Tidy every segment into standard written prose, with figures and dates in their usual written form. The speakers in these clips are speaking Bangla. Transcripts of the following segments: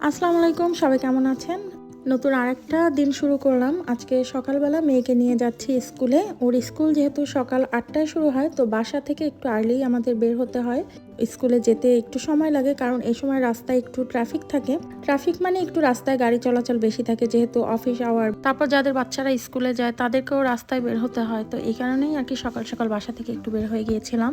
আসসালামু আলাইকুম, সবাই কেমন আছেন? নতুন আরেকটা দিন শুরু করলাম। আজকে সকালবেলা মেয়েকে নিয়ে যাচ্ছি স্কুলে। ওর স্কুল যেহেতু সকাল ৮টায় শুরু হয়, তো বাসা থেকে একটু আর্লি আমাদের বের হতে হয়। স্কুলে যেতে একটু সময় লাগে, কারণ এই সময় রাস্তায় একটু ট্রাফিক থাকে। ট্রাফিক মানে একটু রাস্তায় গাড়ি চলাচল বেশি থাকে, যেহেতু অফিস আওয়ার। তারপর যাদের বাচ্চারা স্কুলে যায় তাদেরকেও রাস্তায় বের হতে হয়, তো এই কারণেই আর কি সকাল সকাল বাসা থেকে একটু বের হয়ে গিয়েছিলাম।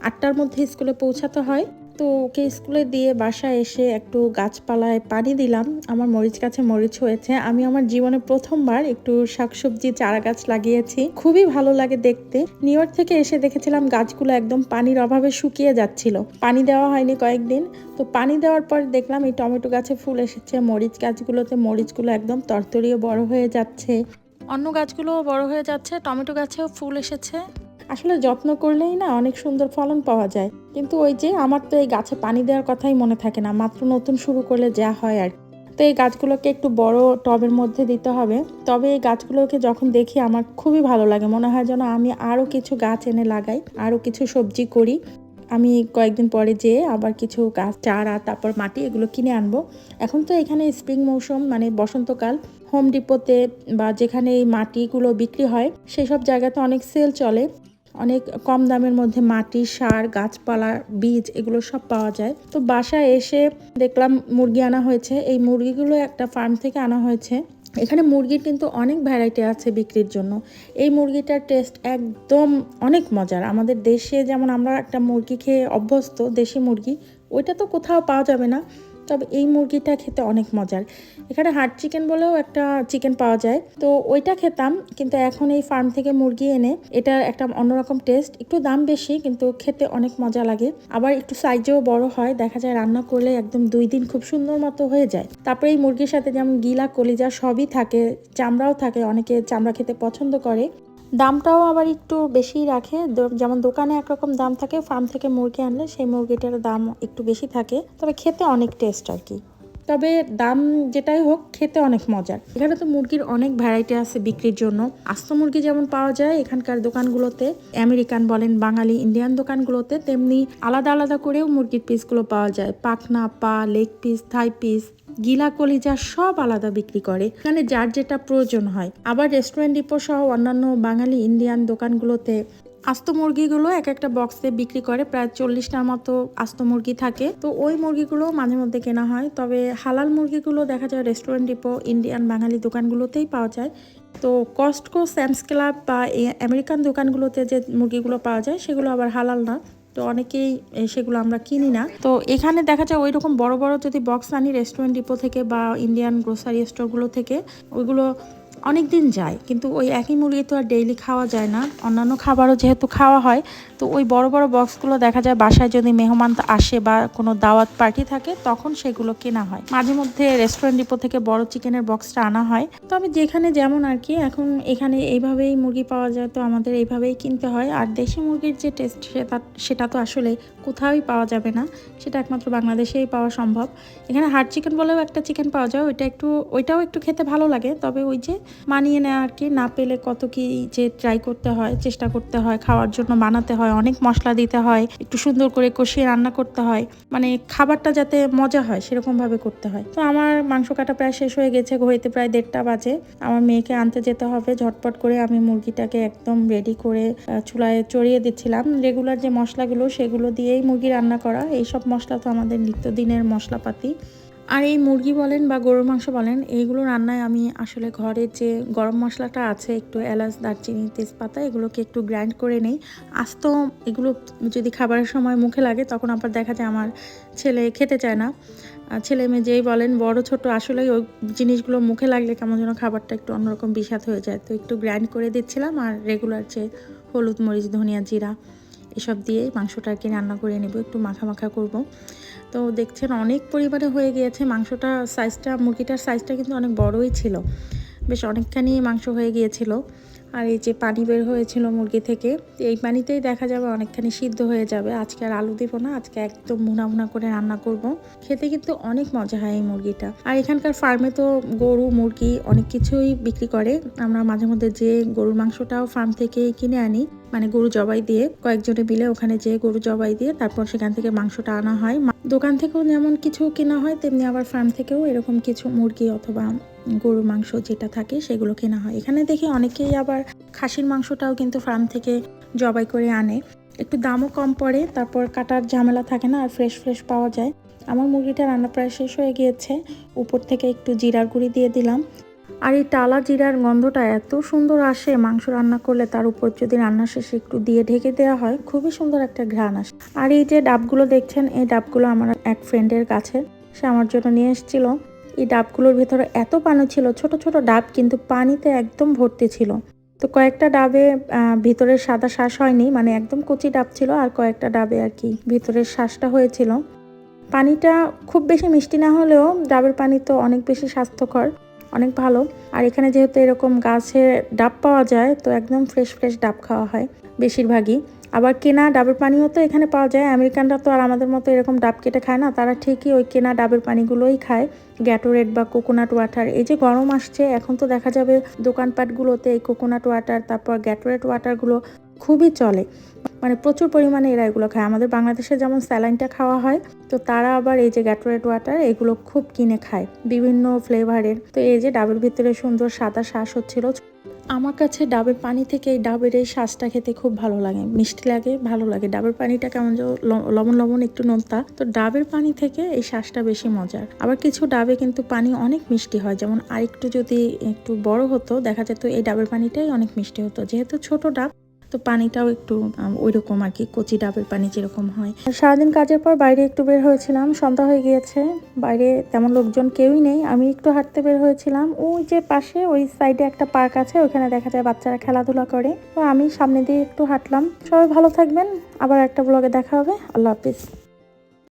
৮টার মধ্যে স্কুলে পৌঁছাতে হয়। তো ওকে স্কুলে দিয়ে বাসায় এসে একটু গাছপালায় পানি দিলাম। আমার মরিচ গাছে মরিচ হয়েছে। আমি আমার জীবনে প্রথমবার একটু শাকসবজি চারা গাছ লাগিয়েছি, খুবই ভালো লাগে দেখতে। নিউ ইয়র্ক থেকে এসে দেখেছিলাম গাছগুলো একদম পানির অভাবে শুকিয়ে যাচ্ছিল, পানি দেওয়া হয়নি কয়েকদিন। তো পানি দেওয়ার পর দেখলাম এই টমেটো গাছে ফুল এসেছে, মরিচ গাছগুলোতে মরিচগুলো একদম তরতরিয়ে বড় হয়ে যাচ্ছে, অন্য গাছগুলোও বড় হয়ে যাচ্ছে, টমেটো গাছেও ফুল এসেছে। আসলে যত্ন করলেই না অনেক সুন্দর ফলন পাওয়া যায়। কিন্তু ওই যে আমার তো এই গাছে পানি দেওয়ার কথাই মনে থাকে না, মাত্র নতুন শুরু করলে যা হয় আর। তো এই গাছগুলোকে একটু বড় টবের মধ্যে দিতে হবে। তবে এই গাছগুলোকে যখন দেখি আমার খুবই ভালো লাগে, মনে হয় যেন আমি আরও কিছু গাছ এনে লাগাই, আরও কিছু সবজি করি। আমি কয়েকদিন পরে যেয়ে আবার কিছু গাছ চারা, তারপর মাটি এগুলো কিনে আনবো। এখন তো এখানে স্প্রিং মৌসুম, মানে বসন্তকাল। হোম ডিপোতে বা যেখানে এই মাটিগুলো বিক্রি হয় সেসব জায়গাতে অনেক সেল চলে, অনেক কম দামের মধ্যে মাটি, সার, গাছপালা, বীজ এগুলো সব পাওয়া যায়। তো বাসায় এসে দেখলাম মুরগি আনা হয়েছে। এই মুরগিগুলো একটা ফার্ম থেকে আনা হয়েছে। এখানে মুরগির কিন্তু অনেক ভ্যারাইটি আছে বিক্রির জন্য। এই মুরগিটার টেস্ট একদম অনেক মজার। আমাদের দেশে যেমন আমরা একটা মুরগি খেয়ে অভ্যস্ত, দেশি মুরগি, ওইটা তো কোথাও পাওয়া যাবে না। তবে এই মুরগিটা খেতে অনেক মজার। এখানে হার্ড চিকেন বলেও একটা চিকেন পাওয়া যায়, তো ওইটা খেতাম। কিন্তু এখন এই ফার্ম থেকে মুরগি এনে এটার একটা অন্যরকম টেস্ট, একটু দাম বেশি কিন্তু খেতে অনেক মজা লাগে। আবার একটু সাইজেও বড় হয়, দেখা যায় রান্না করলে একদম 2 দিন খুব সুন্দর মতো হয়ে যায়। তারপরে এই মুরগির সাথে যেমন গিলা, কলিজা সবই থাকে, চামড়াও থাকে, অনেকে চামড়া খেতে পছন্দ করে। দামটাও আবার একটু বেশি রাখে, যেমন দোকানে একরকম দাম থাকে, ফার্ম থেকে মুরগি আনলে সেই মুরগিটার দাম একটু বেশি থাকে, তবে খেতে অনেক টেস্ট আর কি। তবে দাম যেটাই হোক, খেতে অনেক মজার। এখানে তো মুরগির অনেক ভ্যারাইটি আছে বিক্রির জন্য। আস্ত মুরগি যেমন পাওয়া যায় এখানকার দোকানগুলোতে, আমেরিকান বলেন, বাঙালি, ইন্ডিয়ান দোকানগুলোতে, তেমনি আলাদা আলাদা করেও মুরগির পিসগুলো পাওয়া যায়। পাখনা, পা, লেগ পিস, থাই পিস, গিলা, কলিজা সব আলাদা বিক্রি করে, এখানে যার যেটা প্রয়োজন হয়। আবার রেস্টুরেন্ট ডিপো সহ অন্যান্য বাঙালি, ইন্ডিয়ান দোকানগুলোতে আস্ত মুরগিগুলো এক একটা বক্সে বিক্রি করে, প্রায় 40টার মতো আস্ত মুরগি থাকে। তো ওই মুরগিগুলো মাঝে মধ্যে কেনা হয়। তবে হালাল মুরগিগুলো দেখা যায় রেস্টুরেন্ট ডিপো, ইন্ডিয়ান, বাঙালি দোকানগুলোতেই পাওয়া যায়। তো কস্টকো, স্যামস ক্লাব বা আমেরিকান দোকানগুলোতে যে মুরগিগুলো পাওয়া যায় সেগুলো আবার হালাল না, তো অনেকেই সেগুলো আমরা কিনি না। তো এখানে দেখা যায় ওই রকম বড় বড় যদি বক্স আনি রেস্টুরেন্ট ডিপো থেকে বা ইন্ডিয়ান গ্রোসারি স্টোরগুলো থেকে, ওইগুলো অনেক দিন যায়। কিন্তু ওই একই মুরগি তো আর ডেইলি খাওয়া যায় না, অন্যান্য খাবারও যেহেতু খাওয়া হয়। তো ওই বড় বড় বক্সগুলো দেখা যায় বাসায় যদি মেহমান আসে বা কোনো দাওয়াত পার্টি থাকে তখন সেগুলো কেনা হয়। মাঝে মধ্যে রেস্টুরেন্ট ডিপো থেকে বড় চিকেনের বক্সটা আনা হয়। তবে যেখানে যেমন আর কি, এখন এখানে এইভাবেই মুরগি পাওয়া যায়, তো আমাদের এইভাবেই কিনতে হয়। আর দেশি মুরগির যে টেস্ট সেটা তো আসলে কোথাওই পাওয়া যাবে না, সেটা একমাত্র বাংলাদেশেই পাওয়া সম্ভব। এখানে হার্ড চিকেন বলেও একটা চিকেন পাওয়া যায়, ওইটাও একটু খেতে ভালো লাগে। তবে ওই যে মানিয়ে নেওয়া আর কি, না পেলে কত কি যে ট্রাই করতে হয়, চেষ্টা করতে হয়, খাওয়ার জন্য বানাতে হয়, অনেক মশলা দিতে হয়, একটু সুন্দর করে কষিয়ে রান্না করতে হয়, মানে খাবারটা যাতে মজা হয় সেরকম ভাবে করতে হয়। তো আমার মাংস কাটা প্রায় শেষ হয়ে গেছে, ঘড়িতে প্রায় 1:30 বাজে। আমার মেয়েকে আনতে যেতে হবে, ঝটপট করে আমি মুরগিটাকে একদম রেডি করে চুলায় চড়িয়ে দিচ্ছিলাম। রেগুলার যে মশলাগুলো সেগুলো দিয়েই মুরগি রান্না করা, এইসব মশলা তো আমাদের নিত্যদিনের মশলাপাতি। আর এই মুরগি বলেন বা গরুর মাংস বলেন, এইগুলো রান্নায় আমি আসলে ঘরের যে গরম মশলাটা আছে, একটু এলাচ, দারচিনি, তেজপাতা, এগুলোকে একটু গ্রাইন্ড করে নেই। আস্ত এগুলো যদি খাবারের সময় মুখে লাগে তখন আবার দেখা যায় আমার ছেলে খেতে চায় না। ছেলে মেয়ে যেই বলেন, বড় ছোট, আসলে ওই জিনিসগুলো মুখে লাগলে কেমন যেন খাবারটা একটু অন্যরকম বিস্বাদ হয়ে যায়। তো একটু গ্রাইন্ড করে দিচ্ছিলাম, আর রেগুলার যে হলুদ, মরিচ, ধনিয়া, জিরা এসব দিয়েই মাংসটা আর কি রান্না করে নেব, একটু মাখা মাখা করব। তো দেখছেন অনেক পরিমাণে হয়ে গিয়েছে মাংসটা। মুরগিটার সাইজটা কিন্তু অনেক বড়ই ছিল, বেশ অনেকখানি মাংস হয়ে গিয়েছিল। আর এই যে পানি বের হয়েছিল মুরগি থেকে, এই পানিতেই দেখা যাবে অনেকখানি সিদ্ধ হয়ে যাবে। আজকে আর আলু দিব না, আজকে একদম মুনা মুনা করে রান্না করব। খেতে কিন্তু অনেক মজা হয় এই মুরগিটা। আর এখানকার ফার্মে তো গরু মুরগি অনেক কিছুই বিক্রি করে। আমরা মাঝে মধ্যে যে গরুর মাংসটাও ফার্ম থেকে কিনে আনি, মানে গরু জবাই দিয়ে কয়েকজনে মিলে ওখানে যে গরু জবাই দিয়ে তারপর সেখান থেকে মাংসটা আনা হয়। দোকান থেকেও যেমন কিছু কেনা হয়, তেমনি আবার ফার্ম থেকেও এরকম কিছু মুরগি অথবা গরুর মাংস যেটা থাকে সেগুলো কেনা হয়। এখানে দেখি অনেকেই আবার খাসির মাংসটাও কিন্তু ফার্ম থেকে জবাই করে আনে, একটু দামও কম পড়ে, তারপর কাটার ঝামেলা থাকে না, আর ফ্রেশ ফ্রেশ পাওয়া যায়। আমার মুরগিটা রান্না প্রায় শেষ হয়ে গিয়েছে, উপর থেকে একটু জিরার গুঁড়ি দিয়ে দিলাম। আর এই টালা জিরার গন্ধটা এত সুন্দর আসে মাংস রান্না করলে, তার উপর যদি রান্না শেষে একটু দিয়ে ঢেকে দেওয়া হয়, খুবই সুন্দর একটা ঘ্রাণ আসে। আর এই যে ডাবগুলো দেখছেন, এই ডাবগুলো আমার এক ফ্রেন্ডের কাছে, সে আমার জন্য নিয়ে এসেছিল। এই ডাবগুলোর ভেতরে এত পানি ছিল, ছোট ছোট ডাব কিন্তু পানিতে একদম ভর্তি ছিল। তো কয়েকটা ডাবে ভিতরের সাদা শ্বাস হয়নি, মানে একদম কচি ডাব ছিল, আর কয়েকটা ডাবে আর কি ভিতরের শ্বাসটা হয়েছিল। পানিটা খুব বেশি মিষ্টি না হলেও ডাবের পানি তো অনেক বেশি স্বাস্থ্যকর, অনেক ভালো। আর এখানে যেহেতু এরকম গাছে ডাব পাওয়া যায়, তো একদম ফ্রেশ ফ্রেশ ডাব খাওয়া হয় বেশিরভাগই। আবার কেনা ডাবের পানিও তো এখানে পাওয়া যায়। আমেরিকানরা তো আর আমাদের মতো এরকম ডাব কেটে খায় না, তারা ঠিকই ওই কেনা ডাবের পানিগুলোই খায়, গ্যাটোরেড বা কোকোনাট ওয়াটার। এই যে গরম আসছে, এখন তো দেখা যাবে দোকানপাটগুলোতে এই কোকোনাট ওয়াটার তারপর গ্যাটোরেড ওয়াটারগুলো খুবই চলে, মানে প্রচুর পরিমাণে এরা এগুলো খায়। আমাদের বাংলাদেশে যেমন স্যালাইনটা খাওয়া হয়, তো তারা আবার এই যে গ্যাটোরেড ওয়াটার এগুলো খুব কিনে খায় বিভিন্ন ফ্লেভারের। তো এই যে ডাবের ভিতরে সুন্দর সাদা শ্বাস হচ্ছিল। আমার কাছে ডাবের পানি থেকে এই ডাবের এই শ্বাসটা খেতে খুব ভালো লাগে, মিষ্টি লাগে, ভালো লাগে। ডাবের পানিটা কেমন যে লবণ লবণ একটু নোনতা, তো ডাবের পানি থেকে এই শ্বাসটা বেশি মজার। আবার কিছু ডাবে কিন্তু পানি অনেক মিষ্টি হয়, যেমন আরেকটু যদি একটু বড় হতো দেখা যেত এই ডাবের পানিটাই অনেক মিষ্টি হতো। যেহেতু ছোট ডাব, তো পানিটাও একটু ওই রকম আর কি, কচি ডাবের পানি যেরকম হয়। সারাদিন কাজের পর বাইরে একটু বের হয়েছিলাম, সন্ধ্যা হয়ে গিয়েছে, বাইরে তেমন লোকজন কেউই নেই। আমি একটু হাঁটতে বের হয়েছিলাম, ওই যে পাশে ওই সাইডে একটা পার্ক আছে, ওখানে দেখা যায় বাচ্চারা খেলাধুলা করে, তো আমি সামনে দিয়ে একটু হাঁটলাম। সবাই ভালো থাকবেন, আবার একটা ব্লগে দেখা হবে। আল্লাহ হাফিজ।